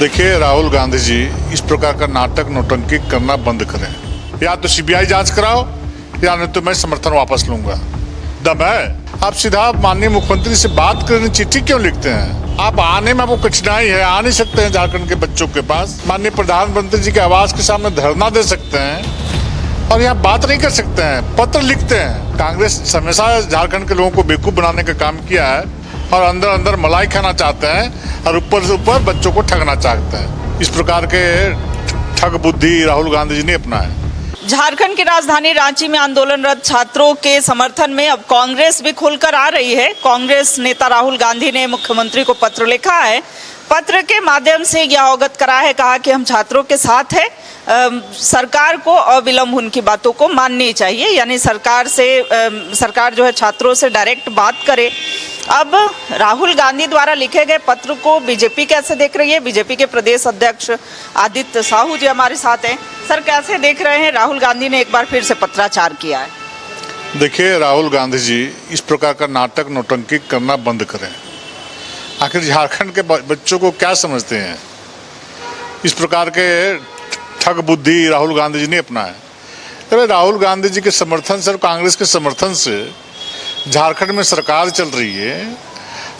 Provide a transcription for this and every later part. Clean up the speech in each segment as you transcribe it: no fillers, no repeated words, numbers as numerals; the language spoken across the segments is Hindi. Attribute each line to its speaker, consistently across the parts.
Speaker 1: देखिए राहुल गांधी जी इस प्रकार का नाटक नौटंकी करना बंद करें। या तो सीबीआई जांच कराओ या नहीं तो मैं समर्थन वापस लूंगा। दम है आप सीधा माननीय मुख्यमंत्री से बात करने चिट्ठी क्यों लिखते हैं? आप आने में आपको कठिनाई है, आ नहीं सकते हैं झारखंड के बच्चों के पास। माननीय प्रधानमंत्री जी के आवास के सामने धरना दे सकते हैं और यहाँ बात नहीं कर सकते हैं, पत्र लिखते हैं। कांग्रेस हमेशा झारखंड के लोगों को बेवकूफ बनाने का काम किया है और अंदर अंदर मलाई खाना चाहते हैं और ऊपर से ऊपर बच्चों को ठगना चाहते हैं। इस प्रकार के ठग बुद्धि राहुल गांधी जी ने अपनाया।
Speaker 2: झारखंड की राजधानी रांची में आंदोलनरत छात्रों के समर्थन में अब कांग्रेस भी खुलकर आ रही है। कांग्रेस नेता राहुल गांधी ने मुख्यमंत्री को पत्र लिखा है। पत्र के माध्यम से यह अवगत करा है, कहा कि हम छात्रों के साथ हैं, सरकार को अविलंब उनकी बातों को माननी चाहिए, यानी सरकार जो है छात्रों से डायरेक्ट बात करे। अब राहुल गांधी द्वारा लिखे गए पत्र को बीजेपी कैसे देख रही है? बीजेपी के प्रदेश अध्यक्ष आदित्य साहू जी हमारे साथ हैं। सर, कैसे देख रहे हैं? राहुल गांधी ने एक बार फिर से पत्राचार किया है।
Speaker 1: देखिए राहुल गांधी जी इस प्रकार का नाटक नौटंकी करना बंद करें। आखिर झारखंड के बच्चों को क्या समझते हैं? इस प्रकार के ठग बुद्धि राहुल गांधी जी ने अपनाया। अरे राहुल गांधी जी के समर्थन से और कांग्रेस के समर्थन से झारखंड में सरकार चल रही है।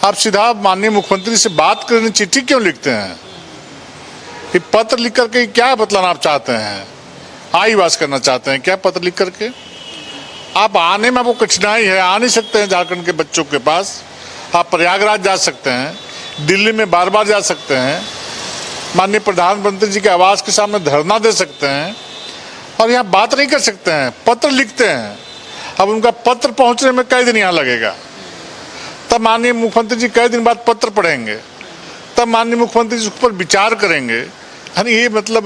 Speaker 1: आप सीधा माननीय मुख्यमंत्री से बात करने चिट्ठी क्यों लिखते हैं? ये पत्र लिख करके क्या बतलाना आप चाहते हैं? आईवास करना चाहते हैं क्या पत्र लिख करके? आप आने में आपको कठिनाई है, आ नहीं सकते हैं झारखंड के बच्चों के पास। आप प्रयागराज जा सकते हैं, दिल्ली में बार बार जा सकते हैं, माननीय प्रधानमंत्री जी के आवास के सामने धरना दे सकते हैं और यहाँ बात नहीं कर सकते हैं, पत्र लिखते हैं। अब उनका पत्र पहुंचने में कई दिन यहाँ लगेगा, तब माननीय मुख्यमंत्री जी कई दिन बाद पत्र पढ़ेंगे, तब माननीय मुख्यमंत्री जी उस पर विचार करेंगे। यानी ये मतलब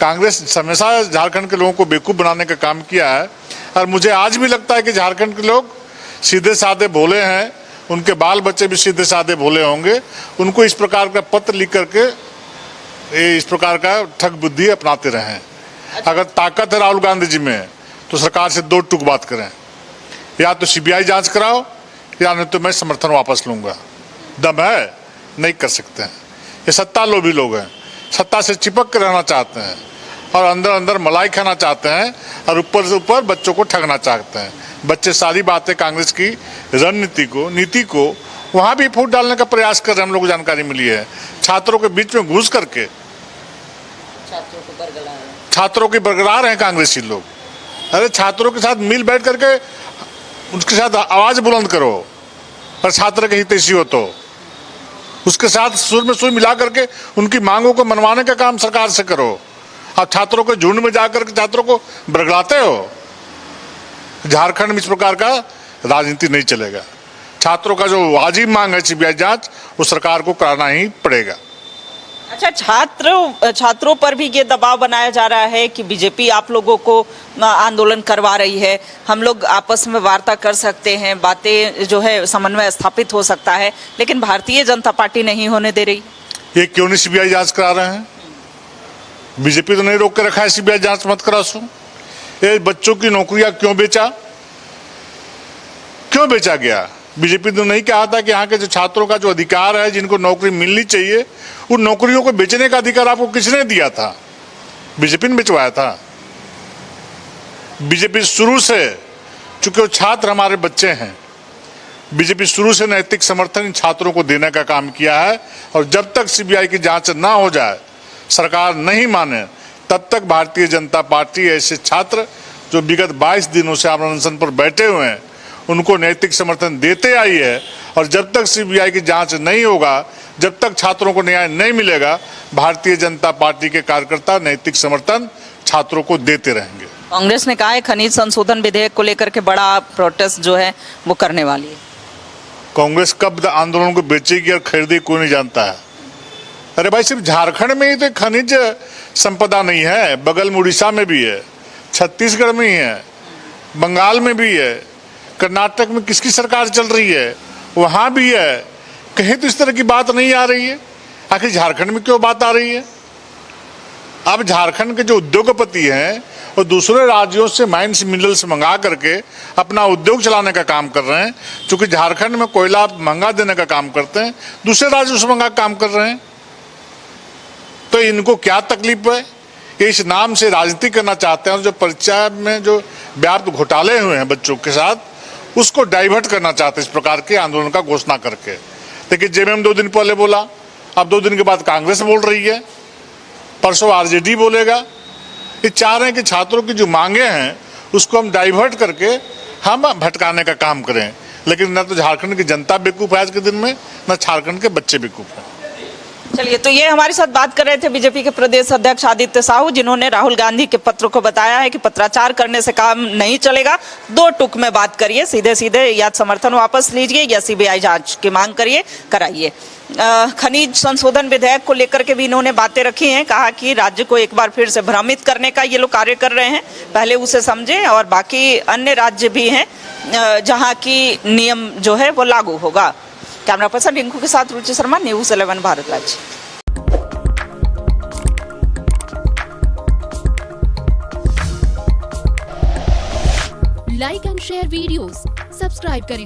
Speaker 1: कांग्रेस हमेशा झारखंड के लोगों को बेवकूफ बनाने का काम किया है और मुझे आज भी लगता है कि झारखंड के लोग सीधे साधे भोले हैं, उनके बाल बच्चे भी सीधे साधे भोले होंगे। उनको इस प्रकार का पत्र लिख करके इस प्रकार का ठग बुद्धि अपनाते रहे। अगर ताकत है राहुल गांधी जी में तो सरकार से दो टूक बात करें। या तो सीबीआई जांच कराओ या नहीं तो मैं समर्थन वापस लूंगा। दम है नहीं कर सकते हैं। ये सत्ता लोभी लोग हैं, सत्ता से चिपक कर रहना चाहते हैं और अंदर अंदर मलाई खाना चाहते हैं और ऊपर से ऊपर बच्चों को ठगना चाहते हैं। बच्चे सारी बातें कांग्रेस की रणनीति को, नीति को वहां भी फूट डालने का प्रयास कर रहे हैं। हम लोग को जानकारी मिली है, छात्रों के बीच में घुस करके छात्रों की बरगला रहे हैं कांग्रेसी लोग। अरे छात्रों के साथ मिल बैठ करके उनके साथ आवाज बुलंद करो और छात्र के हितैषी हो तो उसके साथ सुर में सुर मिला करके उनकी मांगों को मनवाने का काम सरकार से करो। आप छात्रों के झुंड में जाकर के छात्रों को बरगलाते हो। झारखंड में इस प्रकार का राजनीति नहीं चलेगा। छात्रों का जो वाजिब मांग है सीबीआई जांच, वो सरकार को कराना ही पड़ेगा।
Speaker 2: अच्छा, छात्रों पर भी ये दबाव बनाया जा रहा है कि बीजेपी आप लोगों को आंदोलन करवा रही है, हम लोग आपस में वार्ता कर सकते हैं, बातें जो है समन्वय स्थापित हो सकता है, लेकिन भारतीय जनता पार्टी नहीं होने दे रही।
Speaker 1: ये क्यों नहीं सीबीआई जांच करा रहे हैं? बीजेपी तो नहीं रोक के रखा है सीबीआई जांच मत करा सो। ये बच्चों की नौकरियां क्यों बेचा गया? बीजेपी ने नहीं कहा था कि यहाँ के जो छात्रों का जो अधिकार है, जिनको नौकरी मिलनी चाहिए, उन नौकरियों को बेचने का अधिकार आपको किसने दिया था? बीजेपी ने बेचवाया था। बीजेपी शुरू से, चूंकि वो छात्र हमारे बच्चे हैं, बीजेपी शुरू से नैतिक समर्थन इन छात्रों को देने का काम किया है और जब तक सीबीआई की जांच ना हो जाए, सरकार नहीं माने, तब तक भारतीय जनता पार्टी ऐसे छात्र जो विगत 22 दिनों से आमरण अनशन पर बैठे हुए हैं उनको नैतिक समर्थन देते आई है। और जब तक सीबीआई की जांच नहीं होगा, जब तक छात्रों को न्याय नहीं मिलेगा, भारतीय जनता पार्टी के कार्यकर्ता नैतिक समर्थन छात्रों को देते रहेंगे।
Speaker 2: कांग्रेस ने कहा है खनिज संशोधन विधेयक को लेकर के बड़ा प्रोटेस्ट जो है वो करने वाली है।
Speaker 1: कांग्रेस कब आंदोलन को बेचेगी और खरीदेगी कोई नहीं जानता है। अरे भाई, सिर्फ झारखंड में ही तो खनिज संपदा नहीं है, बगल में उड़ीसा में भी है, छत्तीसगढ़ में ही है, बंगाल में भी है, कर्नाटक में किसकी सरकार चल रही है वहां भी है। कहीं तो इस तरह की बात नहीं आ रही है। आखिर झारखंड में क्यों बात आ रही है? अब झारखंड के जो उद्योगपति हैं वो दूसरे राज्यों से माइंस मिनरल्स मंगा करके अपना उद्योग चलाने का काम कर रहे हैं। क्योंकि झारखंड में कोयला महंगा देने का काम करते हैं, दूसरे राज्यों से मंगा काम कर रहे हैं। तो इनको क्या तकलीफ है? ये इस नाम से राजनीति करना चाहते हैं और जो परीक्षा में जो व्याप्त घोटाले हुए हैं बच्चों के साथ, उसको डाइवर्ट करना चाहते हैं इस प्रकार के आंदोलन का घोषणा करके। देखिए जेएमएम 2 दिन पहले बोला, अब 2 दिन के बाद कांग्रेस बोल रही है, परसों आरजेडी बोलेगा। ये चाह रहे हैं कि छात्रों की जो मांगे हैं उसको हम डाइवर्ट करके हम भटकाने का काम करें, लेकिन न तो झारखंड की जनता बेवकूफ़ है आज के दिन में, न झारखंड के बच्चे बेवकूफ़ हैं।
Speaker 2: चलिए, तो ये हमारे साथ बात कर रहे थे बीजेपी के प्रदेश अध्यक्ष आदित्य साहू, जिन्होंने राहुल गांधी के पत्र को बताया है कि पत्राचार करने से काम नहीं चलेगा, 2 टुक में बात करिए, सीधे सीधे या समर्थन वापस लीजिए या सीबीआई जांच की मांग करिए, कराइए। खनिज संशोधन विधेयक को लेकर के भी इन्होंने बातें रखी हैं, कहा कि राज्य को एक बार फिर से भ्रमित करने का ये लोग कार्य कर रहे हैं, पहले उसे समझें और बाकी अन्य राज्य भी हैं जहाँ की नियम जो है वो लागू होगा। कैमरा पर्सन रिंकू के साथ रुचि शर्मा, न्यूज़ 11 भारत राज्य।
Speaker 3: Like and share videos, subscribe करें